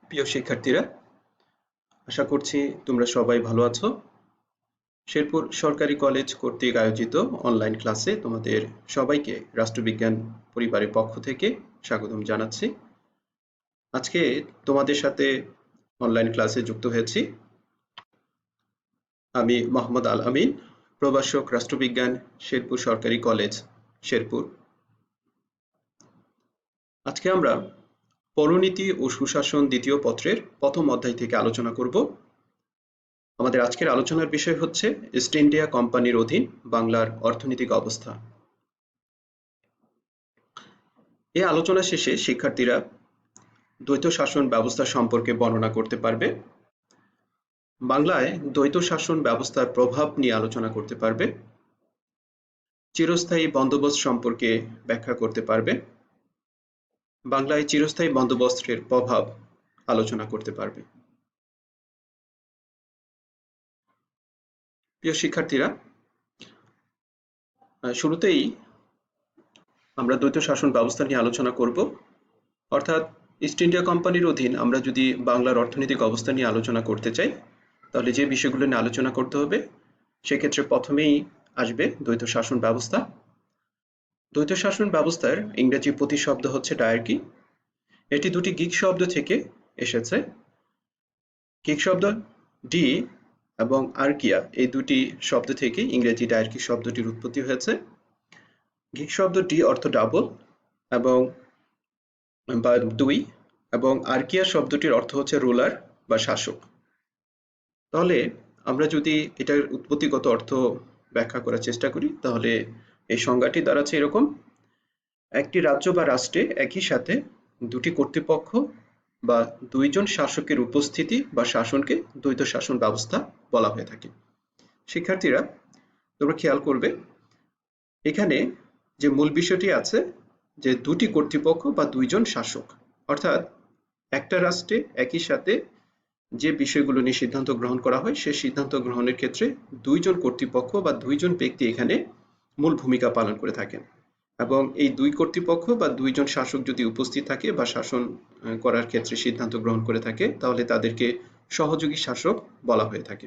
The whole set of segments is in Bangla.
প্রিয় শিক্ষার্থীরা, আশা করছি তোমরা সবাই ভালো আছো। শেরপুর সরকারি কলেজ কর্তৃক আয়োজিত অনলাইন ক্লাসে তোমাদের সবাইকে রাষ্ট্রবিজ্ঞান পরিবারের পক্ষ থেকে স্বাগতম জানাচ্ছি। আজকে তোমাদের সাথে অনলাইন ক্লাসে যুক্ত হয়েছি আমি মোহাম্মদ আল আমিন, প্রভাষক রাষ্ট্রবিজ্ঞান, শেরপুর সরকারি কলেজ, শেরপুর। আজকে আমরা পৌরনীতি ও সুশাসন দ্বিতীয় পত্রের প্রথম অধ্যায় থেকে আলোচনা করব। আমাদের আজকের আলোচনার বিষয় হচ্ছে ইস্ট ইন্ডিয়া কোম্পানির অধীন বাংলার অর্থনৈতিক অবস্থা। এই আলোচনা শেষে শিক্ষার্থীরা দ্বৈত শাসন ব্যবস্থা সম্পর্কে বর্ণনা করতে পারবে, বাংলায় দ্বৈত শাসন ব্যবস্থার প্রভাব নিয়ে আলোচনা করতে পারবে, চিরস্থায়ী বন্দোবস্ত সম্পর্কে ব্যাখ্যা করতে পারবে, বাংলায় চিরস্থায়ী বন্দোবস্তের প্রভাব আলোচনা করতে পারবে। প্রিয় শিক্ষার্থীরা, শুরুতেই আমরা দ্বৈত শাসন ব্যবস্থা নিয়ে আলোচনা করব। অর্থাৎ ইস্ট ইন্ডিয়া কোম্পানির অধীন আমরা যদি বাংলার অর্থনৈতিক অবস্থা নিয়ে আলোচনা করতে চাই, তাহলে যে বিষয়গুলো নিয়ে আলোচনা করতে হবে সেক্ষেত্রে প্রথমেই আসবে দ্বৈত শাসন ব্যবস্থা। দ্বৈত শাসন ব্যবস্থার ইংরেজি প্রতিশব্দ হচ্ছে ডায়ার্কি। এটি দুটি গ্রিক শব্দ থেকে এসেছে। গ্রিক শব্দ ডি এবং আর্কিয়া, এই দুটি শব্দ থেকে ইংরেজি ডায়ার্কি শব্দটির উৎপত্তি হয়েছে। গ্রিক শব্দ ডি অর্থ ডাবল এবং বা দুই, এবং আর্কিয়া শব্দটির অর্থ হচ্ছে রুলার বা শাসক। তাহলে আমরা যদি এটার উৎপত্তিগত অর্থ ব্যাখ্যা করার চেষ্টা করি, তাহলে এই সংজ্ঞাটি দাঁড়াচ্ছে এরকম: একটি রাজ্য বা রাষ্ট্রে একই সাথে দুটি কর্তৃপক্ষ বা দুইজন শাসকের উপস্থিতি বা শাসনকে দ্বৈত শাসন ব্যবস্থা বলা হয়ে থাকে। শিক্ষার্থীরা, তোমরা খেয়াল করবে এখানে যে মূল বিষয়টি আছে যে দুটি কর্তৃপক্ষ বা দুইজন শাসক, অর্থাৎ একটা রাষ্ট্রে একই সাথে যে বিষয়গুলো নিয়ে সিদ্ধান্ত গ্রহণ করা হয় সেই সিদ্ধান্ত গ্রহণের ক্ষেত্রে দুইজন কর্তৃপক্ষ বা দুইজন ব্যক্তি এখানে মূল ভূমিকা পালন করে থাকেন, এবং এই দুই কর্তৃপক্ষ বা দুইজন শাসক যদি উপস্থিত থাকে বা শাসন করার ক্ষেত্রে সিদ্ধান্ত গ্রহণ করে থাকে, তাহলে তাদেরকে সহযোগী শাসক বলা হয়ে থাকে।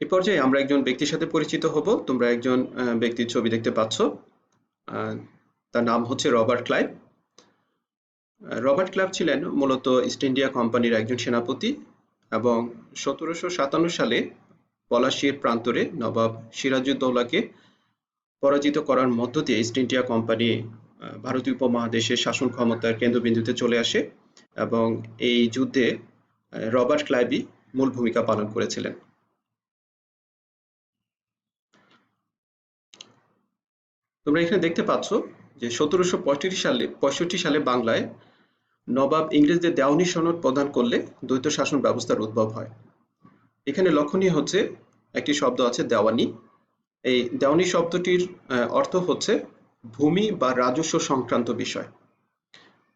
এ পর্যায়ে আমরা একজন ব্যক্তির সাথে পরিচিত হব। তোমরা একজন ব্যক্তির ছবি দেখতে পাচ্ছ, তার নাম হচ্ছে রবার্ট ক্লাইভ। রবার্ট ক্লাইভ ছিলেন মূলত ইস্ট ইন্ডিয়া কোম্পানির একজন সেনাপতি, এবং 1757 সালে পলাশীর প্রান্তরে নবাব সিরাজউদ্দৌলাকে পরাজিত করার মধ্য দিয়ে ইস্ট ইন্ডিয়া কোম্পানি ভারতীয় উপমহাদেশের শাসন ক্ষমতার কেন্দ্রবিন্দুতে চলে আসে, এবং এই যুদ্ধে রবার্ট ক্লাইভই মূল ভূমিকা পালন করেছিলেন। তোমরা এখানে দেখতে পাচ্ছ যে 1765 সালে বাংলায় নবাব ইংরেজদের দেওয়ানি সনদ প্রদান করলে দ্বৈত শাসন ব্যবস্থার উদ্ভব হয়। এখানে লক্ষণীয় হচ্ছে একটি শব্দ আছে দেওয়ানি। এই দেওয়ানি শব্দটির অর্থ হচ্ছে ভূমি বা রাজস্ব সংক্রান্ত বিষয়।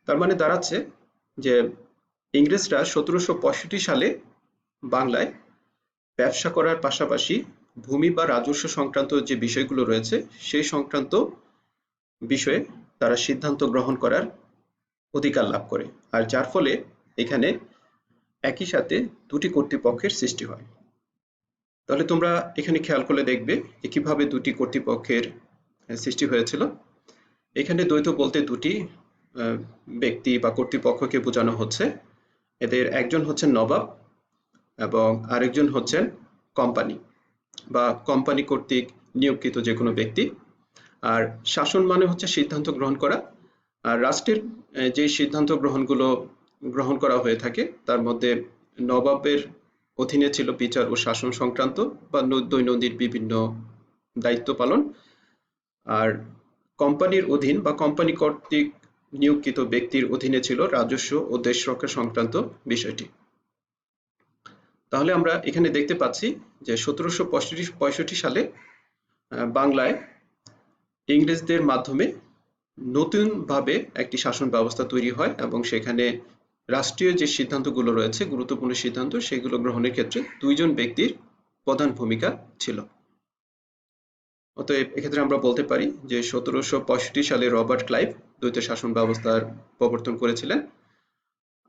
তার মানে দাঁড়াচ্ছে যে ইংরেজরা 1765 সালে বাংলায় ব্যবসা করার পাশাপাশি ভূমি বা রাজস্ব সংক্রান্ত যে বিষয়গুলো রয়েছে সেই সংক্রান্ত বিষয়ে তারা সিদ্ধান্ত গ্রহণ করার অধিকার লাভ করে, আর যার ফলে এখানে একই সাথে দুটি কর্তৃপক্ষের সৃষ্টি হয়। তাহলে তোমরা এখানে খেয়াল করলে দেখবে যে কিভাবে দুটি কর্তৃপক্ষের সৃষ্টি হয়েছিল। এখানে দ্বৈত বলতে দুটি ব্যক্তি বা কর্তৃপক্ষকে বোঝানো হচ্ছে। এদের একজন হচ্ছেন নবাব এবং আরেকজন হচ্ছেন কোম্পানি বা কোম্পানি কর্তৃক নিয়োগকৃত যে কোনো ব্যক্তি। আর শাসন মানে হচ্ছে সিদ্ধান্ত গ্রহণ করা, আর রাষ্ট্রের যে সিদ্ধান্ত গ্রহণ করা হয়ে থাকে তার মধ্যে নবাবের অধীনে ছিল বিচার ও শাসন সংক্রান্ত বা দৈনন্দিন বিভিন্ন দায়িত্ব পালন, আর কোম্পানির অধীন বা কোম্পানি কর্তৃক নিয়োগকৃত ব্যক্তির অধীনে ছিল রাজস্ব ও দেশ রক্ষা সংক্রান্ত বিষয়টি। তাহলে আমরা এখানে দেখতে পাচ্ছি যে 1765 সালে বাংলায় ইংরেজদের মাধ্যমে নতুনভাবে একটি শাসন ব্যবস্থা তৈরি হয়, এবং সেখানে রাষ্ট্রীয় যে সিদ্ধান্তগুলো রয়েছে, গুরুত্বপূর্ণ সিদ্ধান্ত, সেগুলো গ্রহণের ক্ষেত্রে দুইজন ব্যক্তির প্রধান ভূমিকা ছিল। অতএব এক্ষেত্রে আমরা বলতে পারি যে 1765 সালে রবার্ট ক্লাইভ দ্বৈত শাসন ব্যবস্থার প্রবর্তন করেছিলেন।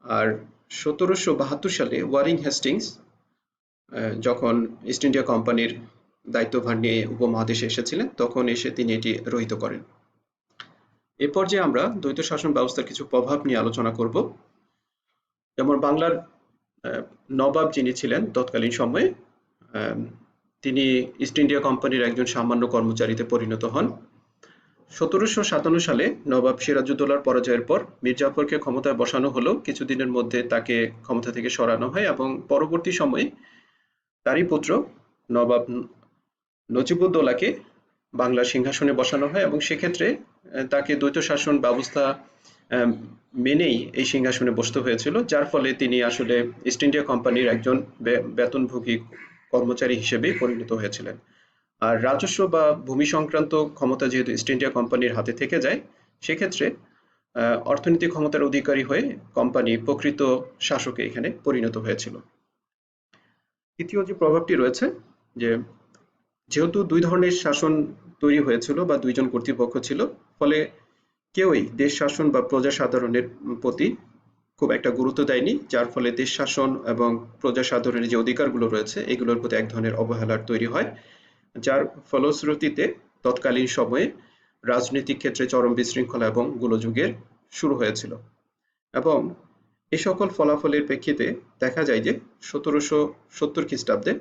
আর 1772 সালে ওয়ারিং হেস্টিংস যখন ইস্ট ইন্ডিয়া কোম্পানির দায়িত্বভার নিয়ে উপমহাদেশে এসেছিলেন, তখন এসে তিনি এটি রহিত করেন। এ পর্যায়ে আমরা দ্বৈত শাসন ব্যবস্থার কিছু প্রভাব নিয়ে আলোচনা করব। যেমন বাংলার নবাব যিনি ছিলেন তৎকালীন সময়ে, তিনি ইস্ট ইন্ডিয়া কোম্পানির একজন সামান্য কর্মচারীতে পরিণত হন। 1757 সালে নবাব সিরাজউদ্দৌলার পরাজয়ের পর মীর জাফরকে ক্ষমতায় বসানো হলেও কিছুদিনের মধ্যে তাকে ক্ষমতা থেকে সরানো হয় এবং পরবর্তী সময়ে তারই পুত্র নবাব নজিবউদ্দৌলাকে বাংলার সিংহাসনে বসানো হয় এবং সেক্ষেত্রে তাকে দ্বৈত শাসন ব্যবস্থা মেনেই এই সিংহাসনে বসতে হয়েছিল, যার ফলে তিনি আসলে ইস্ট ইন্ডিয়া কোম্পানির একজন বেতনভোগী কর্মচারী হিসেবে পরিণত হয়েছিলেন। আর রাজস্ব বা ভূমি সংক্রান্ত ক্ষমতা যেহেতু ইস্ট ইন্ডিয়া কোম্পানির হাতে থেকে যায়, সেক্ষেত্রে অর্থনৈতিক ক্ষমতার অধিকারী হয়ে কোম্পানি প্রকৃত শাসকে এখানে পরিণত হয়েছিল। তৃতীয় যে প্রভাবটি রয়েছে, যেহেতু দুই ধরনের শাসন তৈরি হয়েছিল বা দুইজন কর্তৃপক্ষ ছিল, ফলে কেউই দেশ শাসন বা প্রজা সাধারণের প্রতি খুব একটা গুরুত্ব দেয়নি, যার ফলে দেশ শাসন এবং প্রজা সাধারণের যে অধিকারগুলো রয়েছে এগুলোর প্রতি এক ধরনের অবহেলার তৈরি হয়, যার ফলশ্রুতিতে তৎকালীন সময়ে রাজনৈতিক ক্ষেত্রে চরম বিশৃঙ্খলা এবং গোলযোগের শুরু হয়েছিল। এবং এই সকল ফলাফলের প্রেক্ষিতে দেখা যায় যে 1770 খ্রিস্টাব্দে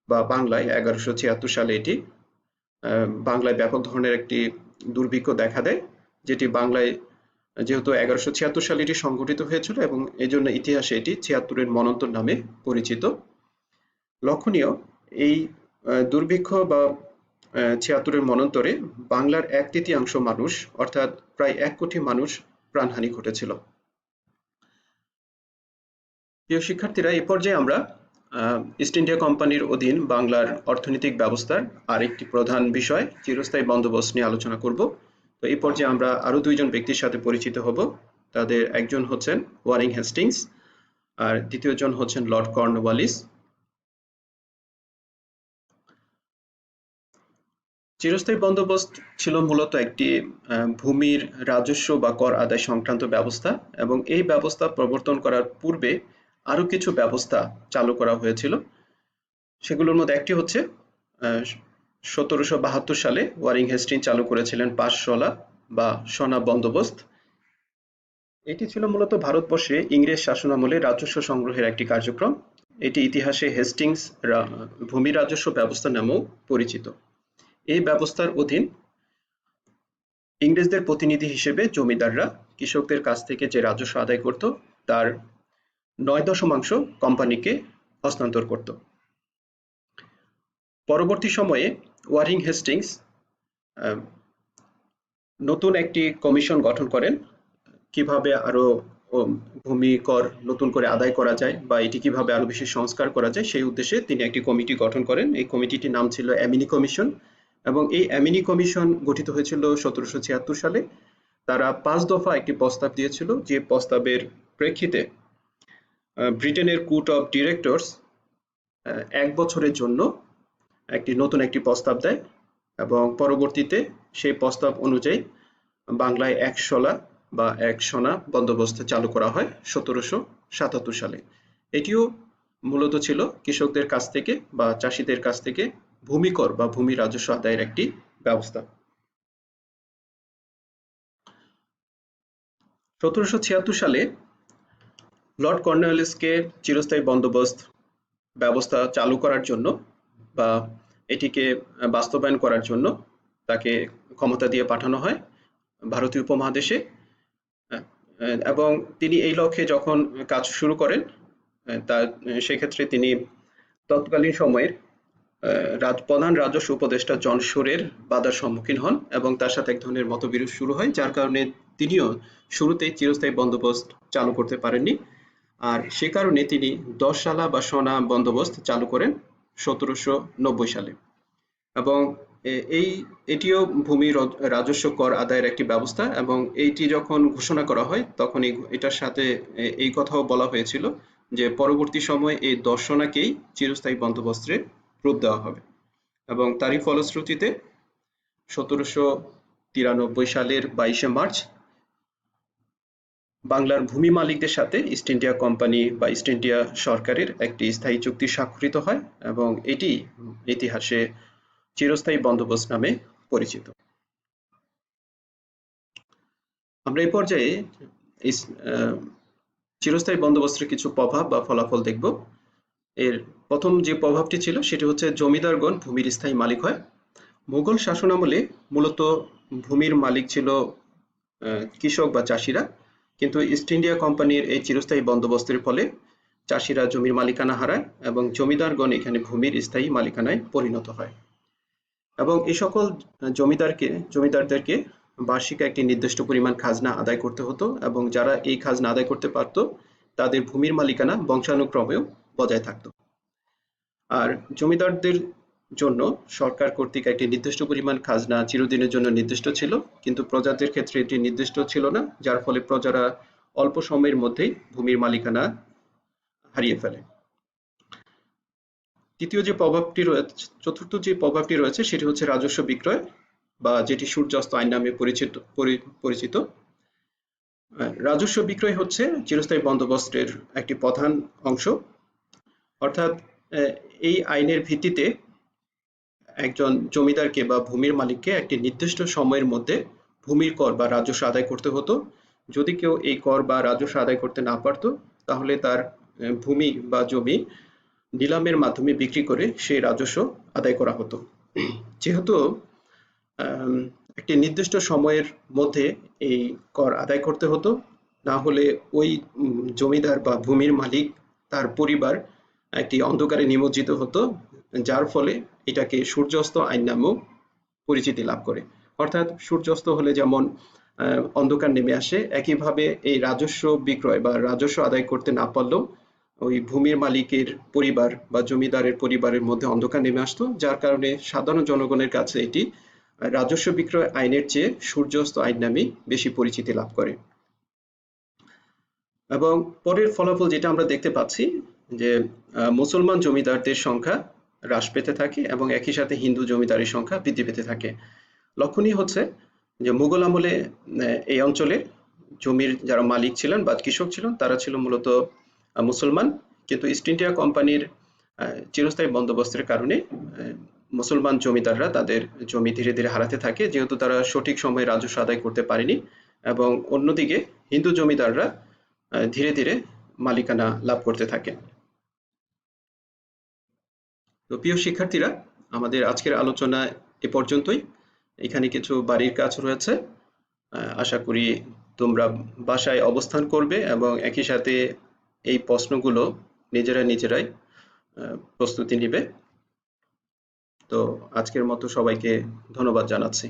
বা বাংলায় 1176 সালে এটি বাংলায় ব্যাপক ধরনের একটি দুর্ভিক্ষ দেখা দেয়, যেটি বাংলায় যেহেতু 1176 সালে এটি সংঘটিত হয়েছিল এবং এই জন্য ইতিহাসে এটি 76-এর মন্বন্তর নামে পরিচিত। লক্ষণীয়, এই দুর্ভিক্ষ বা 76-এর মন্বন্তরে বাংলার 1/3 মানুষ অর্থাৎ প্রায় 1 কোটি মানুষ প্রাণহানি ঘটেছিল। প্রিয় শিক্ষার্থীরা, এই পর্যায়ে আমরা ইস্ট ইন্ডিয়া কোম্পানির অধীন বাংলার অর্থনৈতিক ব্যবস্থার আরেকটি প্রধান বিষয় চিরস্থায়ী বন্দোবস্ত নিয়ে আলোচনা করব। তো এই পর্যায়ে আমরা আরো দুইজন ব্যক্তির সাথে পরিচিত হব। তাদের একজন হচ্ছেন ওয়ারিং হেস্টিংস আর দ্বিতীয়জন হচ্ছেন লর্ড কর্নওয়ালিস। চিরস্থায়ী বন্দোবস্ত ছিল মূলত একটি ভূমির রাজস্ব বা কর আদায় সংক্রান্ত ব্যবস্থা এবং এই ব্যবস্থা প্রবর্তন করার পূর্বে আরো কিছু ব্যবস্থা চালু করা হয়েছিল। সেগুলোর মধ্যে একটি হচ্ছে 1772 সালে ওয়ারিং হেস্টিংস চালু করেছিলেন পাঁচশলা বা সনা বন্দোবস্ত। এটি ছিল মূলত ভারতবর্ষে ইংরেজ শাসনামলে রাজস্ব সংগ্রহের একটি কার্যক্রম। এটি ইতিহাসে হেস্টিংস ভূমি রাজস্ব ব্যবস্থা নামেও পরিচিত। এই ব্যবস্থার অধীন ইংরেজদের প্রতিনিধি হিসেবে জমিদাররা কৃষকদের কাছ থেকে যে রাজস্ব আদায় করত তার 9 কোম্পানিকে হস্তান্তর করত। পরবর্তী সময়ে ওয়ারিং হেস্টিংস নতুন একটি কমিশন গঠন করেন, কিভাবে আরো ভূমি কর নতুন করে আদায় করা যায় বা এটি কিভাবে আরো বেশি সংস্কার করা যায় সেই উদ্দেশ্যে তিনি একটি কমিটি গঠন করেন। এই কমিটিটির নাম ছিল অ্যামিনি কমিশন এবং এই অ্যামিনি কমিশন গঠিত হয়েছিল 1776 সালে। তারা 5 দফা একটি প্রস্তাব দিয়েছিল, যে প্রস্তাবের প্রেক্ষিতে ব্রিটেনের কোর্ট অফ ডিরেক্টরস 1 বছরের জন্য নতুন একটি প্রস্তাব দেয় এবং পরবর্তীতে সেই প্রস্তাব অনুযায়ী বাংলায় 1 শলা বা 1 সনা বন্দোবস্ত চালু করা হয় 1777 সালে। এটিও মূলত ছিল কৃষকদের কাছ থেকে বা চাষীদের কাছ থেকে ভূমি কর বা ভূমি রাজস্ব আদায়ের একটি ব্যবস্থা। 1776 সালে লর্ড কর্নওয়ালিসকে চিরস্থায়ী বন্দোবস্ত ব্যবস্থা চালু করার জন্য বা এটিকে বাস্তবায়ন করার জন্য তাকে ক্ষমতা দিয়ে পাঠানো হয় ভারতীয় উপমহাদেশে এবং তিনি এই লক্ষ্যে যখন কাজ শুরু করেন সেক্ষেত্রে তিনি তৎকালীন সময়ের প্রধান রাজস্ব উপদেষ্টা জন শোরের বাধার সম্মুখীন হন এবং তার সাথে এক ধরনের মতবিরোধ শুরু হয়, যার কারণে তিনিও শুরুতেই চিরস্থায়ী বন্দোবস্ত চালু করতে পারেননি। আর সে কারণে তিনি 10 শালা বা সনা বন্দোবস্ত চালু করেন 1790 সালে এবং এটিও ভূমি রাজস্ব কর আদায়ের একটি ব্যবস্থা এবং এইটি যখন ঘোষণা করা হয় তখন এটার সাথে এই কথাও বলা হয়েছিল যে পরবর্তী সময়ে এই 10 সনাকেই চিরস্থায়ী বন্দোবস্তের রূপ দেওয়া হবে এবং তারই ফলশ্রুতিতে 1793 সালের 22শে মার্চ বাংলার ভূমি মালিকদের সাথে ইস্ট ইন্ডিয়া কোম্পানি বা ইস্ট ইন্ডিয়া সরকারের একটি স্থায়ী চুক্তি স্বাক্ষরিত হয় এবং এটি ইতিহাসে চিরস্থায়ী বন্দোবস্ত নামে পরিচিত। আমরা এই পর্যায়ে চিরস্থায়ী বন্দোবস্তের কিছু প্রভাব বা ফলাফল দেখব। এর প্রথম যে প্রভাবটি ছিল সেটি হচ্ছে জমিদারগণ ভূমির স্থায়ী মালিক হয়। মুঘল শাসনামলে মূলত ভূমির মালিক ছিল কৃষক বা চাষিরা, কিন্তু ইস্ট ইন্ডিয়া কোম্পানির এই চিরস্থায়ী বন্দোবস্তের ফলে চাষিরা জমির মালিকানা হারায় এবং জমিদারগণ এখানে ভূমির স্থায়ী মালিকানায় পরিণত হয় এবং এই সকল জমিদারদেরকে বার্ষিক একটি নির্দিষ্ট পরিমাণ খাজনা আদায় করতে হতো এবং যারা এই খাজনা আদায় করতে পারত তাদের ভূমির মালিকানা বংশানুক্রমেও বজায় থাকত। আর জমিদারদের জন্য সরকার কর্তৃক একটি নির্দিষ্ট পরিমাণ খাজনা চিরদিনের জন্য নির্দিষ্ট ছিল, কিন্তু প্রজাদের ক্ষেত্রে এটি নির্দিষ্ট ছিল না, যার ফলে প্রজারা অল্প সময়ের মধ্যেই ভূমির মালিকানা হারিয়ে ফেলে। চতুর্থ যে প্রভাবটি রয়েছে সেটি হচ্ছে রাজস্ব বিক্রয় বা যেটি সূর্যাস্ত আইন নামে পরিচিত। রাজস্ব বিক্রয় হচ্ছে চিরস্থায়ী বন্দোবস্তের একটি প্রধান অংশ, অর্থাৎ এই আইনের ভিত্তিতে একজন জমিদারকে বা ভূমির মালিককে একটি নির্দিষ্ট সময়ের মধ্যে ভূমির কর বা রাজস্ব আদায় করতে হতো। যদি কেউ এই কর বা রাজস্ব আদায় করতে না পারত তাহলে তার ভূমি বা জমি নিলামের মাধ্যমে বিক্রি করে সেই রাজস্ব আদায় করা হতো। যেহেতু একটি নির্দিষ্ট সময়ের মধ্যে এই কর আদায় করতে হতো, না হলে ওই জমিদার বা ভূমির মালিক তার পরিবার একটি অন্ধকারে নিমজ্জিত হতো, যার ফলে এটাকে সূর্যাস্ত আইন নামেও পরিচিতি লাভ করে। অর্থাৎ সূর্যাস্ত হলে যেমন অন্ধকার নেমে আসে, একইভাবে এই রাজস্ব বিক্রয় বা রাজস্ব আদায় করতে না পারলেও ওই ভূমির মালিকের পরিবার বা জমিদারের পরিবারের মধ্যে অন্ধকার নেমে আসতো, যার কারণে সাধারণ জনগণের কাছে এটি রাজস্ব বিক্রয় আইনের চেয়ে সূর্যাস্ত আইন নামে বেশি পরিচিতি লাভ করে। এবং পরের ফলাফল যেটা আমরা দেখতে পাচ্ছি যে মুসলমান জমিদারদের সংখ্যা হ্রাস পেতে থাকে এবং একই সাথে হিন্দু জমিদারের সংখ্যা বৃদ্ধি পেতে থাকে। লক্ষণীয় হচ্ছে যে মুঘল আমলে এই অঞ্চলে জমির যারা মালিক ছিলেন বা কৃষক ছিলেন তারা ছিল মূলত মুসলমান, কিন্তু ইস্ট ইন্ডিয়া কোম্পানির চিরস্থায়ী বন্দোবস্তের কারণে মুসলমান জমিদাররা তাদের জমি ধীরে ধীরে হারাতে থাকে, যেহেতু তারা সঠিক সময়ে রাজস্ব আদায় করতে পারেনি, এবং অন্যদিকে হিন্দু জমিদাররা ধীরে ধীরে মালিকানা লাভ করতে থাকে। তো প্রিয় শিক্ষার্থীরা, আমাদের আজকের আলোচনা এ পর্যন্তই। এখানে কিছু বাড়ির কাজ রয়েছে, আশা করি তোমরা বাসায় অবস্থান করবে এবং একই সাথে এই প্রশ্নগুলো নিজেরাই প্রস্তুতি নিবে। তো আজকের মতো সবাইকে ধন্যবাদ জানাচ্ছি।